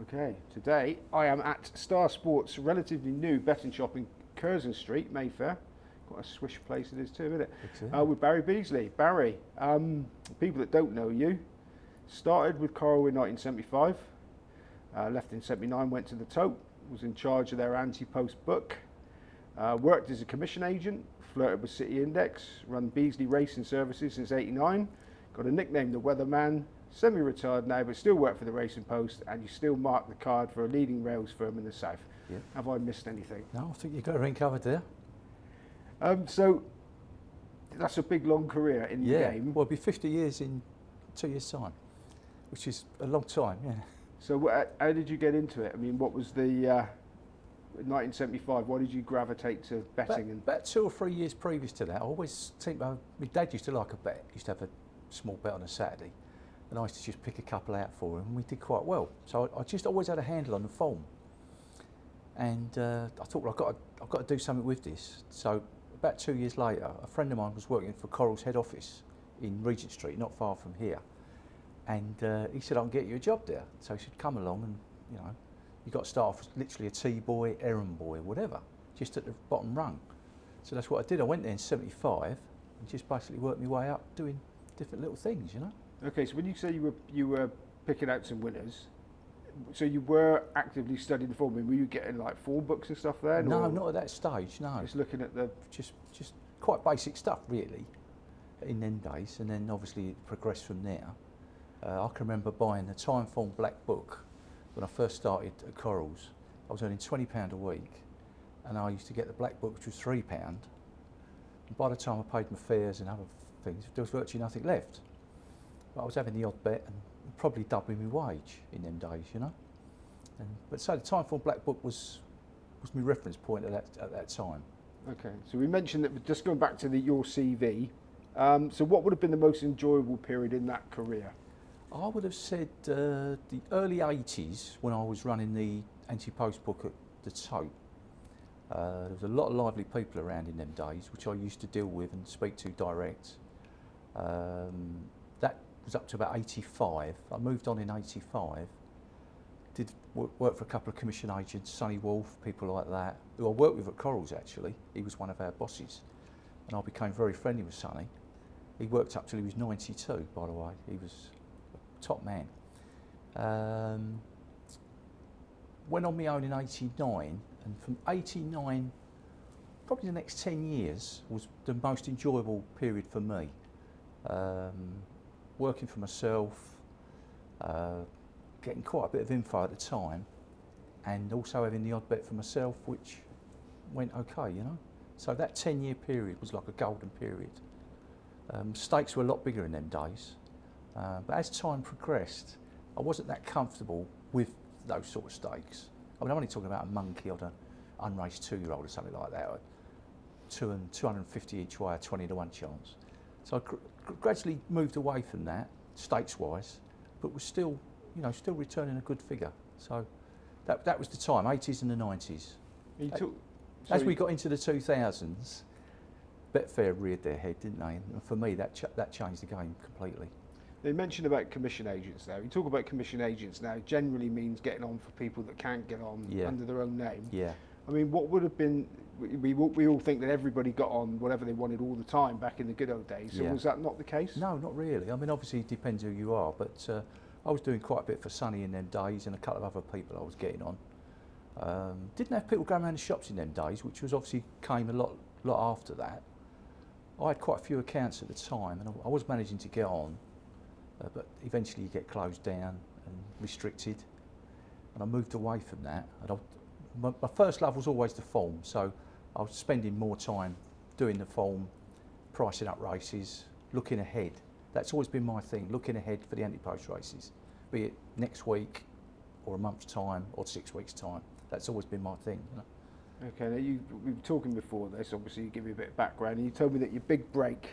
Okay, today I am at Star Sports' relatively new betting shop in Curzon Street, Mayfair. Quite a swish place it is too, isn't it? With Barry Beasley. Barry, people that don't know you, started with Coral in 1975, left in 79, went to the Tote, was in charge of their ante-post book, worked as a commission agent, flirted with City Index, run Beasley Racing Services since 89, got a nickname, the Weatherman, semi-retired now, but still work for the Racing Post, and you still mark the card for a leading rails firm in the south. Yeah. Have I missed anything? No, I think you've got everything covered there. So that's a big, long career in the game. Well, it'll be 50 years in 2 years' time, which is a long time, yeah. So how did you get into it? I mean, what was the 1975? Why did you gravitate to betting? About 2 or 3 years previous to that, I always think my dad used to like a bet. He used to have a small bet on a Saturday, and I used to just pick a couple out for him, and we did quite well. So I just always had a handle on the form, and I thought, well, I've got to do something with this. So about 2 years later, a friend of mine was working for Coral's head office in Regent Street, not far from here, and he said, I can get you a job there. So he said, come along, and you got to start off as literally a tea boy, errand boy, whatever, just at the bottom rung. So that's what I did. I went there in 75 and just basically worked my way up doing different little things, Okay, so when you say you were picking out some winners, so you were actively studying the form. I mean, were you getting like form books and stuff there? No, not at that stage, no. Just looking at the... Just quite basic stuff, really, in them days, and then obviously it progressed from there. I can remember buying the Time Form Black Book when I first started at Coral's. I was earning £20 a week, and I used to get the Black Book, which was £3. And by the time I paid my fares and other things, there was virtually nothing left. But I was having the odd bet and probably doubling my wage in them days, But so the Time Form Black Book was my reference point at that time. Okay, so we mentioned that, just going back to your CV, so what would have been the most enjoyable period in that career? I would have said the early 80s, when I was running the anti-post book at the Tote. There was a lot of lively people around in them days, which I used to deal with and speak to direct. That was up to about 85. I moved on in 85. Did work for a couple of commission agents, Sonny Wolf, people like that, who I worked with at Coral's actually. He was one of our bosses, and I became very friendly with Sonny. He worked up till he was 92, by the way. He was a top man. Went on my own in 89, and from 89, probably the next 10 years was the most enjoyable period for me. Working for myself, getting quite a bit of info at the time, and also having the odd bet for myself, which went okay, So that 10-year period was like a golden period. Stakes were a lot bigger in them days, but as time progressed, I wasn't that comfortable with those sort of stakes. I mean, I'm only talking about a monkey or an unraced 2-year-old or something like that, 250 each way, a 20 to 1 chance. So I gradually moved away from that, stakes-wise, but was still, still returning a good figure. So that was the time, 80s and the 90s. As we got into the 2000s, Betfair reared their head, didn't they? And for me, that changed the game completely. They mentioned about commission agents now. You talk about commission agents now, generally means getting on for people that can't get on under their own name. Yeah. I mean, what would have been, we all think that everybody got on whatever they wanted all the time back in the good old days. So was that not the case? No, not really. I mean, obviously it depends who you are, but I was doing quite a bit for Sonny in them days, and a couple of other people I was getting on. Didn't have people going around the shops in them days, which was obviously came a lot after that. I had quite a few accounts at the time, and I was managing to get on, but eventually you get closed down and restricted, and I moved away from that. And my first love was always the form, so I was spending more time doing the form, pricing up races, looking ahead. That's always been my thing, looking ahead for the anti-post races, be it next week or a month's time or 6 weeks' time. That's always been my thing. Okay, now we were talking before this, obviously you give me a bit of background, and you told me that your big break,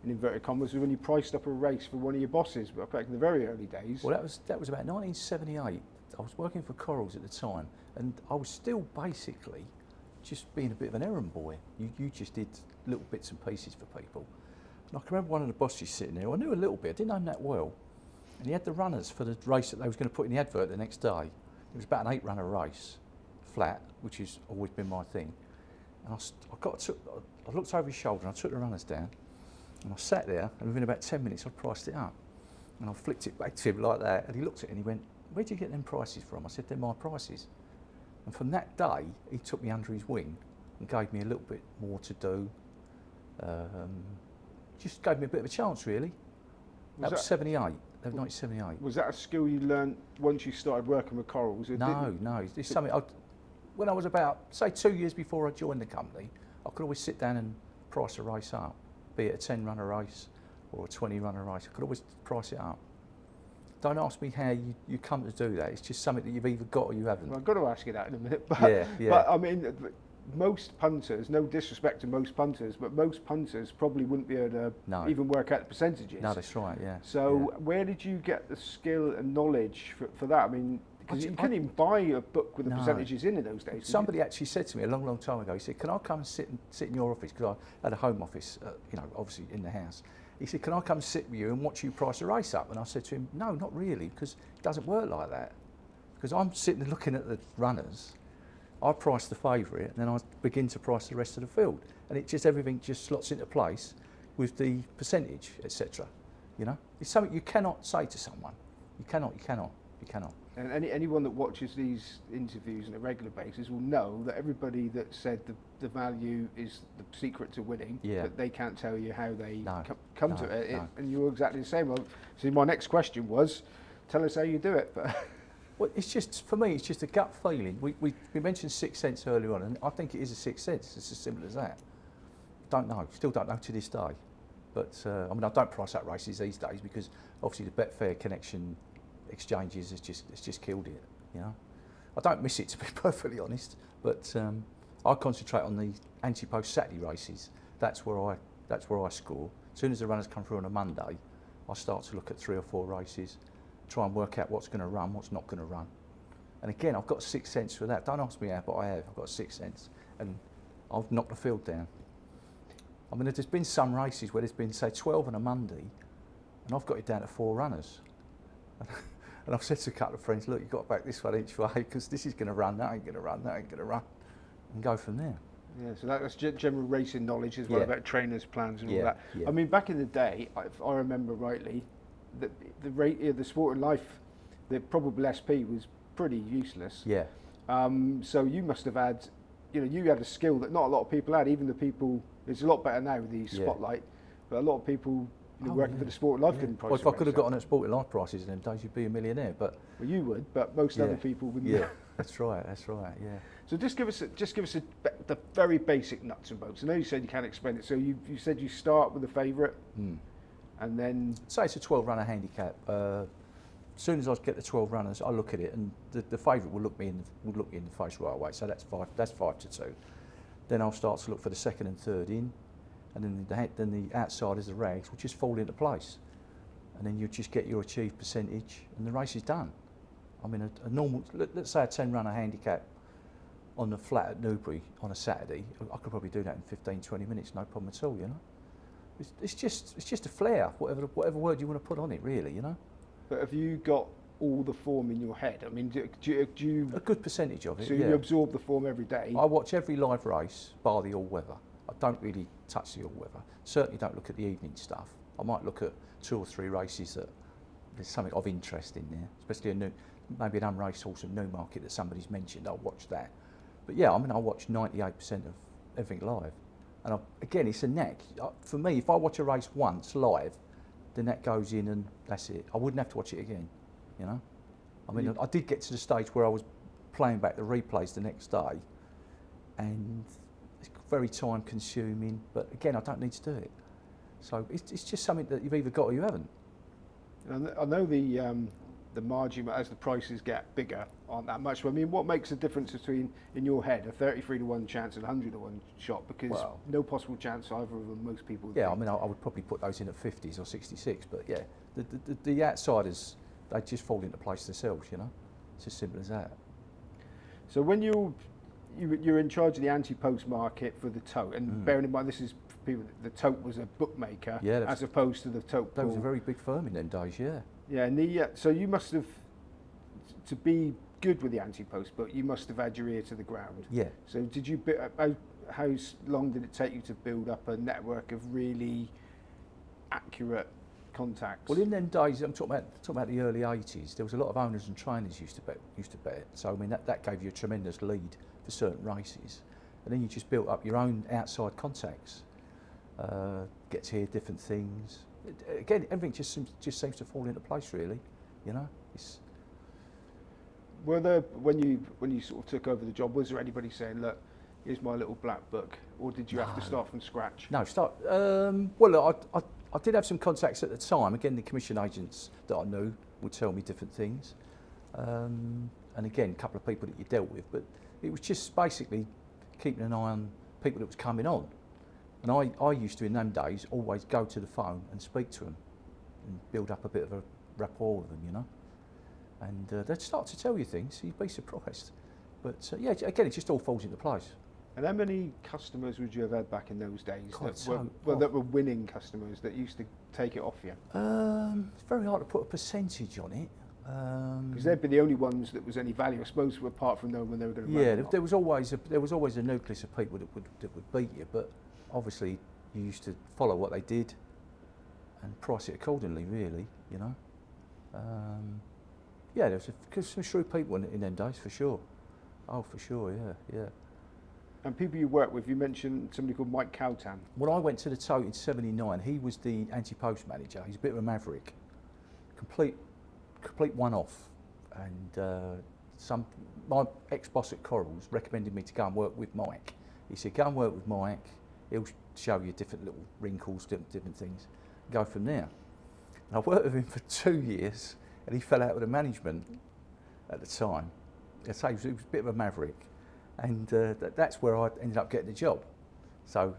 in inverted commas, was when you priced up a race for one of your bosses back in the very early days. Well, that was about 1978. I was working for Coral's at the time, and I was still basically just being a bit of an errand boy. You just did little bits and pieces for people. And I can remember one of the bosses sitting there. I knew a little bit, I didn't know him that well, and he had the runners for the race that they was going to put in the advert the next day. It was about an 8-runner race, flat, which has always been my thing. And I looked over his shoulder and I took the runners down, and I sat there, and within about 10 minutes I priced it up. And I flicked it back to him like that, and he looked at it and he went, "Where'd you get them prices from?" I said, "They're my prices." And from that day, he took me under his wing and gave me a little bit more to do. Just gave me a bit of a chance, really. That was 78, that was 1978. Was that a skill you learned once you started working with corals? No, it's something, when I was about, say 2 years before I joined the company, I could always sit down and price a race up, be it a 10-runner race or a 20-runner race. I could always price it up. Don't ask me how you come to do that. It's just something that you've either got or you haven't. Well, I've got to ask you that in a minute. But, yeah. But I mean, most punters, no disrespect to most punters, but most punters probably wouldn't be able to even work out the percentages. No, that's right, yeah. So where did you get the skill and knowledge for that? I mean, because you couldn't even buy a book with the percentages in those days. Somebody actually said to me a long, long time ago, he said, "Can I come and sit in your office?" Because I had a home office, obviously in the house. He said, "Can I come sit with you and watch you price a race up?" And I said to him, "No, not really, because it doesn't work like that. Because I'm sitting and looking at the runners, I price the favourite, and then I begin to price the rest of the field, and everything just slots into place with the percentage, etc. You know, it's something you cannot say to someone. You cannot. And anyone that watches these interviews on a regular basis will know that everybody that said the value is the secret to winning, that they can't tell you how they come to it. And you're exactly the same. So my next question was, tell us how you do it. Well, it's just, for me, it's just a gut feeling. We mentioned sixth sense earlier on, and I think it is a sixth sense. It's as simple as that. Still don't know to this day. But I mean, I don't price out races these days because obviously the Betfair connection exchanges has just killed it. You know, I don't miss it, to be perfectly honest. But I concentrate on the ante-post Saturday races. That's where I score. As soon as the runners come through on a Monday, I start to look at 3 or 4 races, try and work out what's going to run, what's not going to run. And again, I've got a sixth sense for that. Don't ask me how, but I have. I've got a sixth sense, and I've knocked the field down. I mean, there's been some races where there's been, say, 12 on a Monday, and I've got it down to 4 runners. And I've said to a couple of friends, "Look, you've got to back this one each way, because this is going to run, that ain't going to run, that ain't going to run," and go from there. Yeah, so that's general racing knowledge as well, about trainers' plans and all that. I mean, back in the day, if I remember rightly, the sport and life, the probable SP was pretty useless. Yeah. So you must have had, you had a skill that not a lot of people had. Even the people, it's a lot better now with the spotlight, but a lot of people working for the sport and life couldn't price. Well, if I could have gotten at sport and life prices in them days, you'd be a millionaire. But you would, but most other people wouldn't. Yeah, that's right. Yeah. So just give us the very basic nuts and bolts. I know you said you can't explain it. So you said you start with a favourite. And then, say it's a 12-runner handicap. As soon as I get the 12 runners, I look at it, and the favourite will look me in the face right away. So that's 5 to 2. Then I'll start to look for the second and third in, and then the outsiders, the rags, will just fall into place, and then you just get your achieved percentage, and the race is done. I mean, a normal, let's say a 10-runner handicap on the flat at Newbury on a Saturday, I could probably do that in 15, 20 minutes, no problem at all. It's just a flair, whatever word you want to put on it, really, But have you got all the form in your head? I mean, do you... A good percentage of it, So you absorb the form every day? I watch every live race, bar the all-weather. I don't really touch the all-weather. Certainly don't look at the evening stuff. I might look at 2 or 3 races that there's something of interest in there, especially maybe an unraced horse at Newmarket that somebody's mentioned. I'll watch that. But yeah, I mean, I watch 98% of everything live. And again, it's a knack. For me, if I watch a race once live, then that goes in and that's it. I wouldn't have to watch it again, I mean, I did get to the stage where I was playing back the replays the next day, and it's very time consuming, but again, I don't need to do it. So it's just something that you've either got or you haven't. And I know the margin as the prices get bigger aren't that much. I mean, what makes the difference between, in your head, a 33 to 1 chance and a 100 to 1 shot? Because no possible chance either of them, most people would think. I mean, I would probably put those in at 50s or 66, but yeah, the outsiders, they just fall into place themselves, It's as simple as that. So when you're in charge of the ante-post market for the Tote, and bearing in mind this is for people, the Tote was a bookmaker as opposed to the Tote pool. That was a very big firm in them days, yeah. Yeah, and so you must have, to be good with the ante-post, but you must have had your ear to the ground. Yeah. So did you, how long did it take you to build up a network of really accurate contacts? Well, in them days, I'm talking about the early 80s, there was a lot of owners and trainers used to bet. So I mean, that gave you a tremendous lead for certain races. And then you just built up your own outside contacts, get to hear different things. Again, everything just seems to fall into place, really. You know, were there, when you sort of took over the job, was there anybody saying, look, here's my little black book, or did you have to start from scratch? No, well, look, I did have some contacts at the time. Again, the commission agents that I knew would tell me different things, and again, a couple of people that you dealt with. But it was just basically keeping an eye on people that was coming on. And I used to, in them days, always go to the phone and speak to them and build up a bit of a rapport with them, you know. And they'd start to tell you things, so you'd be surprised. But yeah, again, it just all falls into place. And how many customers would you have had back in those days that were winning customers that used to take it off you? It's very hard to put a percentage on it. Because they'd be the only ones that was any value, I suppose, apart from knowing when they were going to run. Yeah, there was always a nucleus of people that would beat you, but obviously you used to follow what they did and price it accordingly, really, you know. Yeah, there was some shrewd people in them days, for sure. Oh, for sure, yeah. And people you work with, you mentioned somebody called Mike Cowtan. When I went to the Tote in '79, he was the ante-post manager. He's a bit of a maverick, complete one-off. And my ex-boss at Corals recommended me to go and work with Mike. He said, go and work with Mike. He'll show you different little wrinkles, different things. Go from there. And I worked with him for 2 years, and he fell out with the management at the time. I'd say he was a bit of a maverick. And that's where I ended up getting the job. So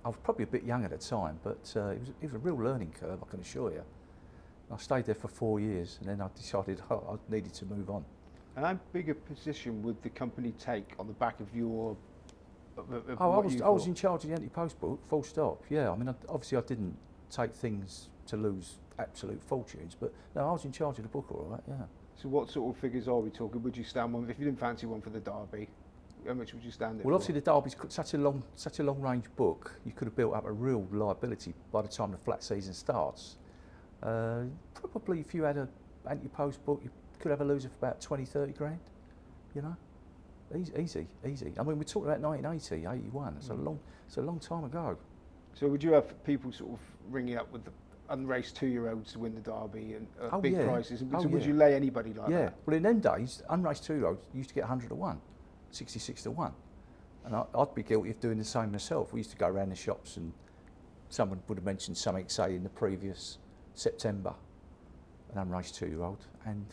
I was probably a bit young at the time, but it was a real learning curve, I can assure you. I stayed there for 4 years, and then I decided I needed to move on. And how big a position would the company take on the back of your... I was in charge of the ante-post book, full stop. Yeah, I mean, obviously I didn't take things to lose absolute fortunes, but no, I was in charge of the book, all right. Yeah. So what sort of figures are we talking? Would you stand one if you didn't fancy one for the Derby? How much would you stand it Well, for? obviously the Derby's such a long range book. You could have built up a real liability by the time the flat season starts. Probably if you had an ante-post book, you could have a loser for about 20, 30 grand. You know, easy. I mean, we're talking about 1980, 81. It's a long time ago. So would you have people sort of ringing up with the unraced 2-year-olds to win the Derby and big prices? And would you lay anybody like that? Yeah. Well, in them days, unraced 2-year-olds used to get 100 to 1. 66 to 1. And I'd be guilty of doing the same myself. We used to go around the shops and someone would have mentioned something, say, in the previous September, an unraced 2-year-old. And,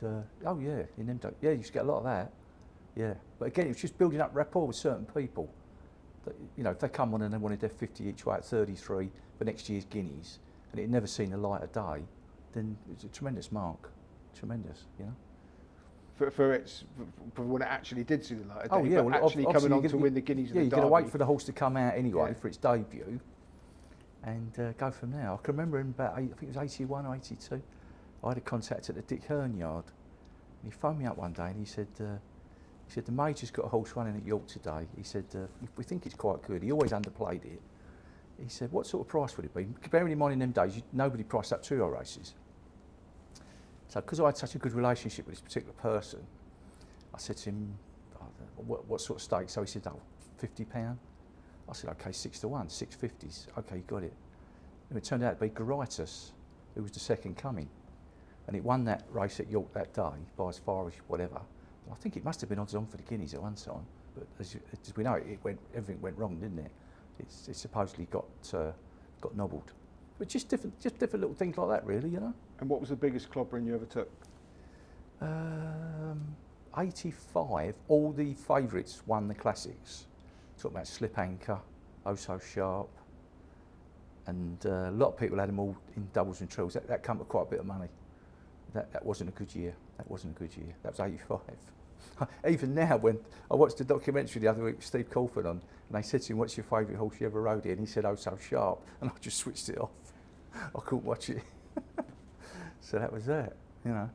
in them days, you used to get a lot of that. Yeah. But again, it was just building up rapport with certain people. That, you know, if they come on and they wanted their 50 each way at 33 for next year's guineas, and it had never seen the light of day, then it's a tremendous mark. Tremendous, you know. For when it actually did see the light of day, oh yeah, but actually coming on to win the guineas of the Derby. Yeah, you're going to wait for the horse to come out anyway for its debut, and go from there. I can remember in about, I think it was 81 or 82, I had a contact at the Dick Hearn yard, and he phoned me up one day and he said the Major's got a horse running at York today. He said, we think it's quite good. He always underplayed it. He said, what sort of price would it be? Bearing in mind in them days, nobody priced up 2-year-old races. So because I had such a good relationship with this particular person, I said to him, what sort of stake? So he said, £50. I said, okay, 6 to 1, 650s. Okay, got it. And it turned out to be Garitas, who was the second coming. And it won that race at York that day by as far as whatever. I think it must have been odds on for the guineas at one time. But as we know, everything went wrong, didn't it? It supposedly got nobbled. But just different little things like that, really, you know. And what was the biggest clobbering you ever took? 85. All the favourites won the classics. Talking about Slip Anchor, Oh So Sharp, and a lot of people had them all in doubles and trebles. That come with quite a bit of money. That wasn't a good year. That was 85. Even now, when I watched the documentary the other week with Steve Caulfield on, and they said to him, what's your favourite horse you ever rode in? And he said, Oh So Sharp. And I just switched it off. I couldn't watch it. So that was that, you know.